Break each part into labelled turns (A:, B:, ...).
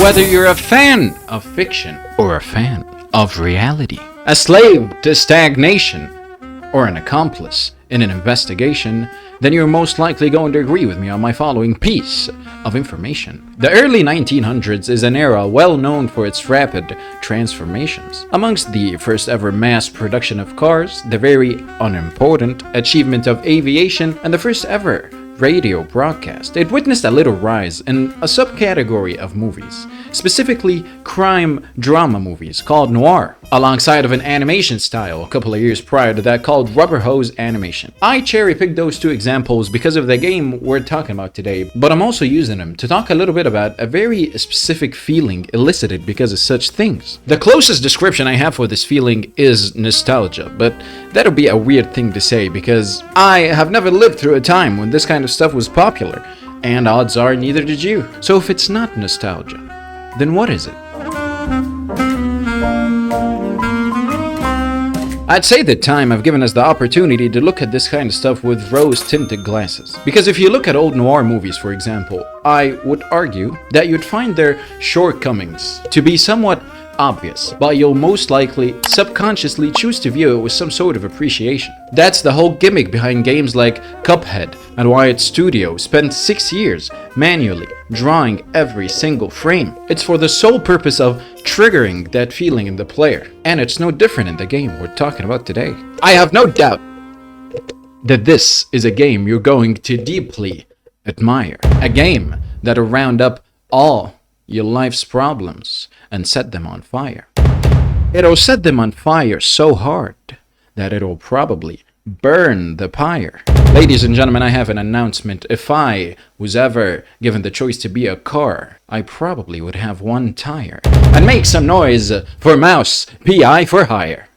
A: Whether you're a fan of fiction or a fan of reality, a slave to stagnation or an accomplice in an investigation, then you're most likely going to agree with me on my following piece of information. The early 1900s is an era well known for its rapid transformations. Amongst the first ever mass production of cars, the very unimportant achievement of aviation, and the first ever radio broadcast, it witnessed a little rise in a subcategory of movies, specifically crime drama movies called noir, alongside of an animation style a couple of years prior to that called rubber hose animation. I cherry-picked those two examples because of the game we're talking about today, but I'm also using them to talk a little bit about a very specific feeling elicited because of such things. The closest description I have for this feeling is nostalgia, but that'll be a weird thing to say because I have never lived through a time when this kind of stuff was popular, and odds are neither did you. So if it's not nostalgia, then what is it? I'd say that time have given us the opportunity to look at this kind of stuff with rose-tinted glasses. Because if you look at old noir movies, for example, I would argue that you'd find their shortcomings to be somewhat obvious, but you'll most likely subconsciously choose to view it with some sort of appreciation. That's the whole gimmick behind games like Cuphead, and why its studio spent 6 years manually drawing every single frame. It's for the sole purpose of triggering that feeling in the player, and it's no different in the game we're talking about today. I have no doubt that this is a game you're going to deeply admire, a game that'll round up all your life's problems and set them on fire. It'll set them on fire so hard that it'll probably burn the pyre. Ladies and gentlemen, I have an announcement. If I was ever given the choice to be a car, I probably would have one tire. And make some noise for Mouse PI for hire.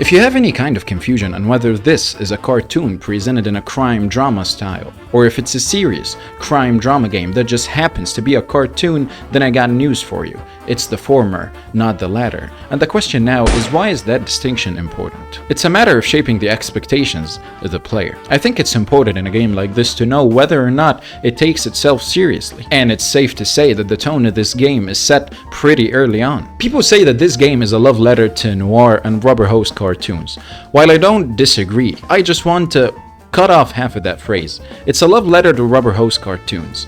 A: If you have any kind of confusion on whether this is a cartoon presented in a crime drama style, or if it's a serious crime drama game that just happens to be a cartoon, then I got news for you. It's the former, not the latter. And the question now is, why is that distinction important? It's a matter of shaping the expectations of the player. I think it's important in a game like this to know whether or not it takes itself seriously. And it's safe to say that the tone of this game is set pretty early on. People say that this game is a love letter to noir and rubber hose cartoons. While I don't disagree, I just want to cut off half of that phrase. It's a love letter to rubber hose cartoons.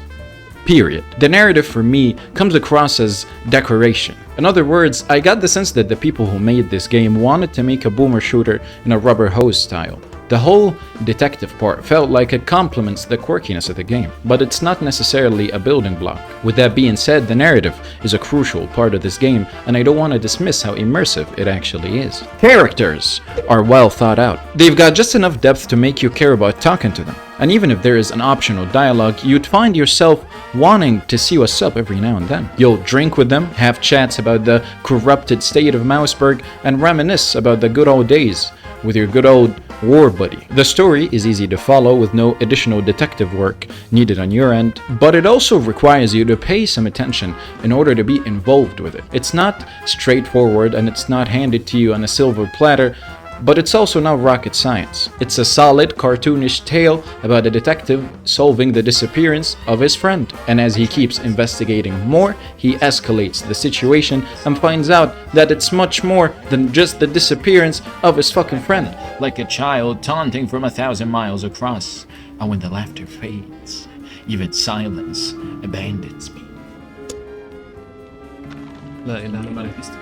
A: Period. The narrative for me comes across as decoration. In other words, I got the sense that the people who made this game wanted to make a boomer shooter in a rubber hose style. The whole detective part felt like it complements the quirkiness of the game, but it's not necessarily a building block. With that being said, the narrative is a crucial part of this game, and I don't want to dismiss how immersive it actually is. Characters are well thought out. They've got just enough depth to make you care about talking to them. And even if there is an optional dialogue, you'd find yourself wanting to see what's up every now and then. You'll drink with them, have chats about the corrupted state of Mouseburg, and reminisce about the good old days with your good old war buddy. The story is easy to follow with no additional detective work needed on your end, but it also requires you to pay some attention in order to be involved with it. It's not straightforward and it's not handed to you on a silver platter, but it's also not rocket science. It's a solid, cartoonish tale about a detective solving the disappearance of his friend. And as he keeps investigating more, he escalates the situation and finds out that it's much more than just the disappearance of his fucking friend. Like a child taunting from 1,000 miles across, and when the laughter fades, even silence abandons me.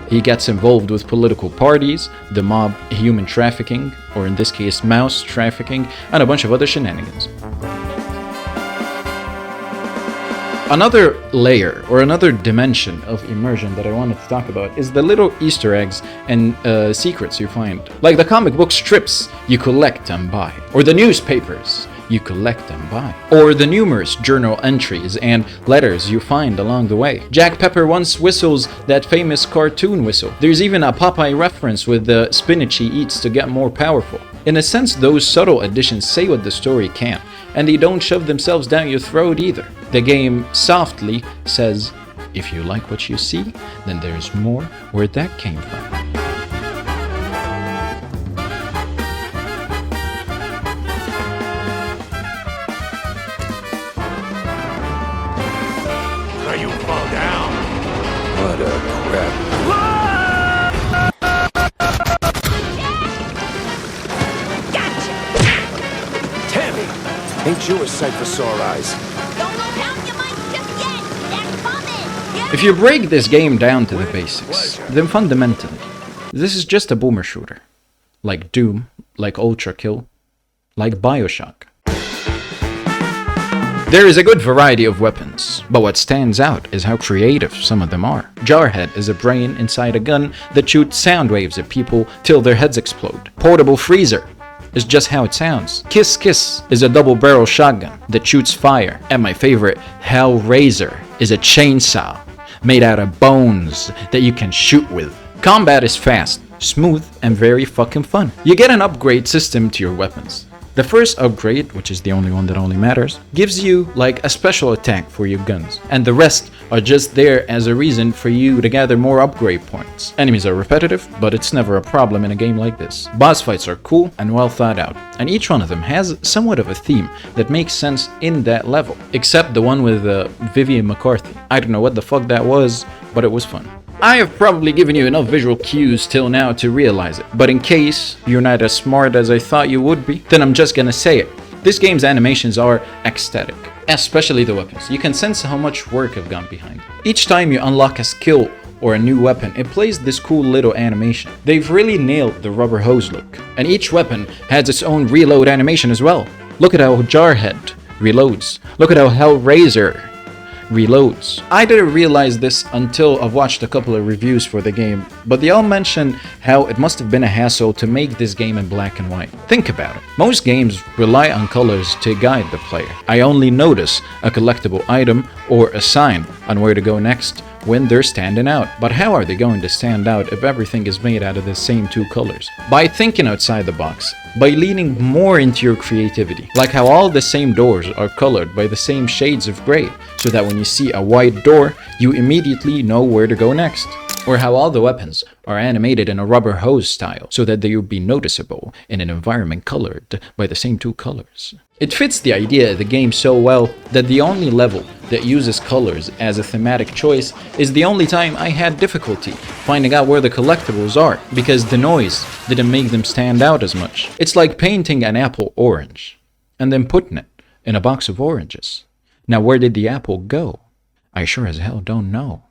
A: He gets involved with political parties, the mob, human trafficking, or in this case mouse trafficking, and a bunch of other shenanigans. Another layer or another dimension of immersion that I wanted to talk about is the little Easter eggs and secrets you find. Like the comic book strips you collect and buy, or the newspapers you collect and buy, or the numerous journal entries and letters you find along the way. Jack Pepper once whistles that famous cartoon whistle. There's even a Popeye reference with the spinach he eats to get more powerful. In a sense, those subtle additions say what the story can, and they don't shove themselves down your throat either. The game softly says, if you like what you see, then there's more where that came from.
B: crap.
C: Gotcha!
B: Tammy! Ain't you a sight for sore eyes?
C: Don't go down your mind just yet! They're coming! Yeah.
A: If you break this game down to the basics, then fundamentally, this is just a boomer shooter. Like Doom, like Ultra Kill, like Bioshock. There is a good variety of weapons, but what stands out is how creative some of them are. Jarhead is a brain inside a gun that shoots sound waves at people till their heads explode. Portable Freezer is just how it sounds. Kiss Kiss is a double-barrel shotgun that shoots fire. And my favorite, Hellraiser, is a chainsaw made out of bones that you can shoot with. Combat is fast, smooth, and very fucking fun. You get an upgrade system to your weapons. The first upgrade, which is the only one that only matters, gives you like a special attack for your guns, and the rest are just there as a reason for you to gather more upgrade points. Enemies are repetitive, but it's never a problem in a game like this. Boss fights are cool and well thought out, and each one of them has somewhat of a theme that makes sense in that level, except the one with Vivian McCarthy. I don't know what the fuck that was, but it was fun. I have probably given you enough visual cues till now to realize it, but in case you're not as smart as I thought you would be, then I'm just gonna say it. This game's animations are ecstatic, especially the weapons. You can sense how much work have gone behind it. Each time you unlock a skill or a new weapon, it plays this cool little animation. They've really nailed the rubber hose look, and each weapon has its own reload animation as well. Look at how Jarhead reloads. Look at how Hellraiser reloads. I didn't realize this until I've watched a couple of reviews for the game, but they all mention how it must have been a hassle to make this game in black and white. Think about it. Most games rely on colors to guide the player. I only notice a collectible item or a sign on where to go next when they're standing out. But how are they going to stand out if everything is made out of the same two colors? By thinking outside the box, by leaning more into your creativity. Like how all the same doors are colored by the same shades of gray, so that when you see a white door, you immediately know where to go next. Or how all the weapons are animated in a rubber hose style, so that they will be noticeable in an environment colored by the same two colors. It fits the idea of the game so well that the only level that uses colors as a thematic choice is the only time I had difficulty finding out where the collectibles are, because the noise didn't make them stand out as much. It's like painting an apple orange and then putting it in a box of oranges. Now where did the apple go? I sure as hell don't know.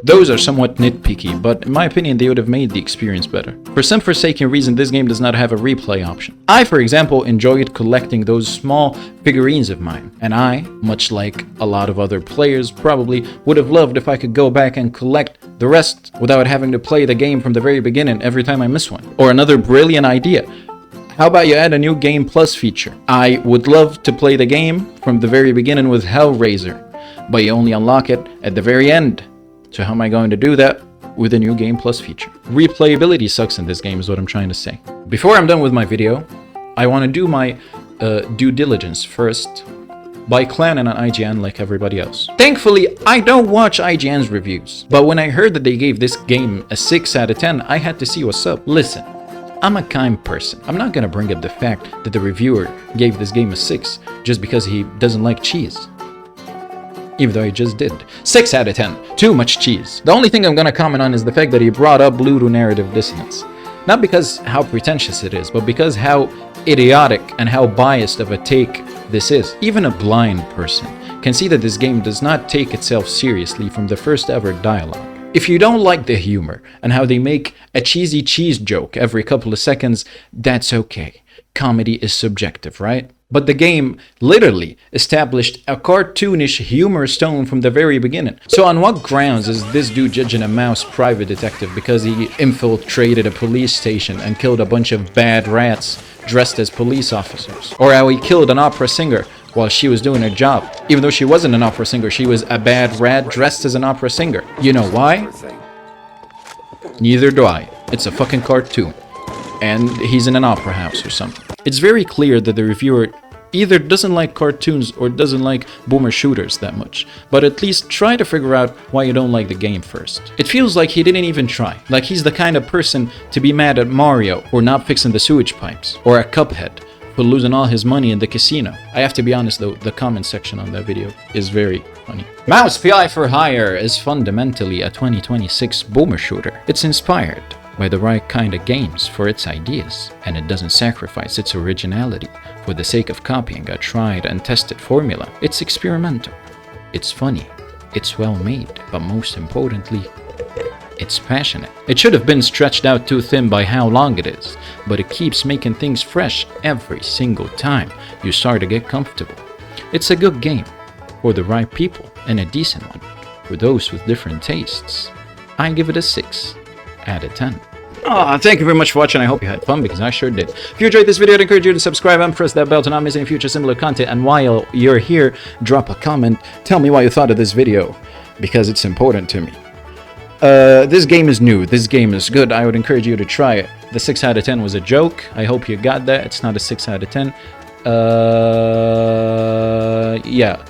A: Those are somewhat nitpicky, but in my opinion they would have made the experience better. For some forsaken reason, this game does not have a replay option. I, for example, enjoyed collecting those small figurines of mine, and I, much like a lot of other players, probably would have loved if I could go back and collect the rest without having to play the game from the very beginning every time I miss one. Or another brilliant idea. How about you add a new Game Plus feature? I would love to play the game from the very beginning with Hellraiser, but you only unlock it at the very end. So how am I going to do that with a new Game Plus feature? Replayability sucks in this game is what I'm trying to say. Before I'm done with my video, I want to do my due diligence first by clowning on IGN like everybody else. Thankfully, I don't watch IGN's reviews, but when I heard that they gave this game a 6 out of 10, I had to see what's up. Listen, I'm a kind person. I'm not gonna bring up the fact that the reviewer gave this game a 6 just because he doesn't like cheese. Even though he just did. 6 out of 10. Too much cheese. The only thing I'm gonna comment on is the fact that he brought up ludonarrative dissonance. Not because how pretentious it is, but because how idiotic and how biased of a take this is. Even a blind person can see that this game does not take itself seriously from the first ever dialogue. If you don't like the humor and how they make a cheesy cheese joke every couple of seconds, that's okay. Comedy is subjective, right? But the game literally established a cartoonish humor tone from the very beginning. So on what grounds is this dude judging a mouse private detective because he infiltrated a police station and killed a bunch of bad rats dressed as police officers? Or how he killed an opera singer while she was doing her job? Even though she wasn't an opera singer, she was a bad rat dressed as an opera singer. You know why? Neither do I. It's a fucking cartoon. And he's in an opera house or something. It's very clear that the reviewer either doesn't like cartoons or doesn't like boomer shooters that much, but at least try to figure out why you don't like the game first. It feels like he didn't even try, like he's the kind of person to be mad at Mario for not fixing the sewage pipes, or at Cuphead for losing all his money in the casino. I have to be honest though, the comment section on that video is very funny. Mouse PI for Hire is fundamentally a 2026 boomer shooter. It's inspired by the right kind of games for its ideas, and it doesn't sacrifice its originality for the sake of copying a tried and tested formula. It's experimental, it's funny, it's well made, but most importantly, it's passionate. It should have been stretched out too thin by how long it is, but it keeps making things fresh every single time you start to get comfortable. It's a good game for the right people and a decent one for those with different tastes. I give it a 6 out of 10. Thank you very much for watching. I hope you had fun, because I sure did. If you enjoyed this video, I'd encourage you to subscribe and press that bell to not miss any future similar content. And while you're here, drop a comment. Tell me what you thought of this video, because it's important to me. This game is new. This game is good. I would encourage you to try it. The 6 out of 10 was a joke. I hope you got that. It's not a 6 out of 10. Yeah.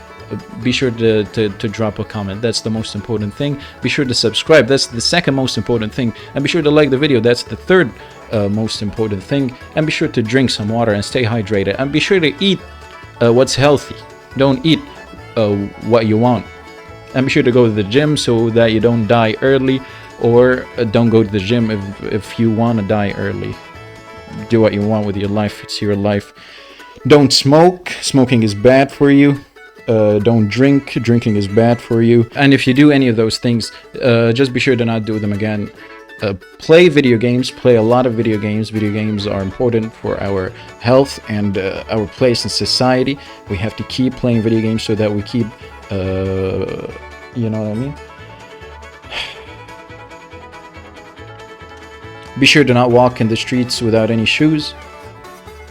A: Be sure to drop a comment. That's the most important thing. Be sure to subscribe. That's the second most important thing. And be sure to like the video. That's the third most important thing. And be sure to drink some water and stay hydrated. And be sure to eat what's healthy. Don't eat what you want. And be sure to go to the gym so that you don't die early, or don't go to the gym if you want to die early. Do what you want with your life. It's your life. Don't smoke. Smoking is bad for you. Don't drink. Drinking is bad for you. And if you do any of those things, just be sure to not do them again. Play video games. Play a lot of video games. Video games are important for our health and our place in society. We have to keep playing video games so that we keep you know what I mean? Be sure to not walk in the streets without any shoes,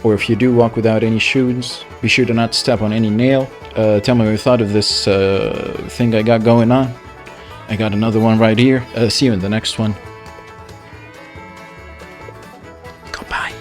A: or if you do walk without any shoes, be sure to not step on any nail. Tell me what you thought of this thing I got going on. I got another one right here. See you in the next one. Goodbye.